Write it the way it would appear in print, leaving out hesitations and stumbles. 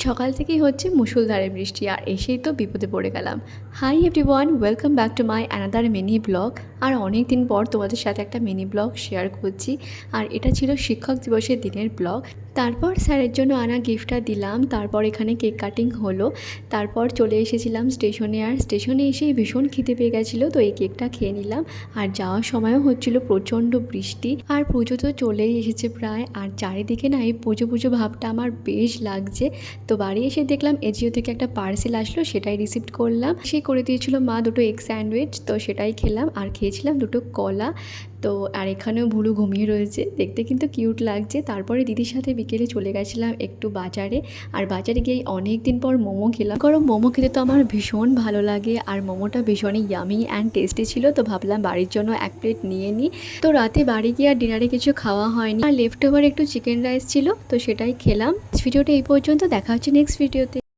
সকাল থেকেই হচ্ছে মুষলধারে বৃষ্টি, আর এসেই তো বিপদে পড়ে গেলাম। Hi everyone, welcome back to my another mini blog. আর অনেক দিন পর তোমাদের সাথে একটা মিনি ব্লগ শেয়ার করছি। আর এটা ছিল শিক্ষক দিবসের দিনের ব্লগ। তারপর স্যারের জন্য আনা গিফটটা দিলাম, তারপর এখানে কেক কাটিং হলো, তারপর চলে এসেছিলাম স্টেশনে। আর স্টেশনে এসেই ভীষণ খিদে পেয়ে গেছিলো, তো এই কেকটা খেয়ে নিলাম। আর যাওয়ার সময়ও হচ্ছিলো প্রচণ্ড বৃষ্টি, আর পুজো তো চলেই এসেছে প্রায়। আর চারিদিকে না এই পুজো পুজো ভাবটা আমার বেশ লাগছে। তো বাড়ি এসে দেখলাম এজিও থেকে একটা পার্সেল আসলো, সেটাই রিসিভ করলাম। সে করে দিয়েছিল মা দুটো এগ স্যান্ডউইচ, তো সেটাই খেলাম। আর খেয়েছিলাম দুটো কলা। তো আর এখানেও ভুরু ঘুমিয়ে রয়েছে, দেখতে কিন্তু কিউট লাগছে। তারপরে দিদির সাথে বিকেলে চলে গেছিলাম একটু বাজারে। আর বাজারে গিয়ে অনেক দিন পর মোমো খেলাম, কারণ মোমো খেতে তো আমার ভীষণ ভালো লাগে। আর মোমোটা ভীষণই ইয়ামি অ্যান্ড টেস্টি ছিল, তো ভাবলাম বাড়ির জন্য এক প্লেট নিয়ে নিই। তো রাতে বাড়ি গিয়ে আর ডিনারে কিছু খাওয়া হয়নি, আর লেফট ওভার একটু চিকেন রাইস ছিল, তো সেটাই খেলাম। ভিডিওটা এই পর্যন্ত, দেখা হচ্ছে নেক্সট ভিডিওতে।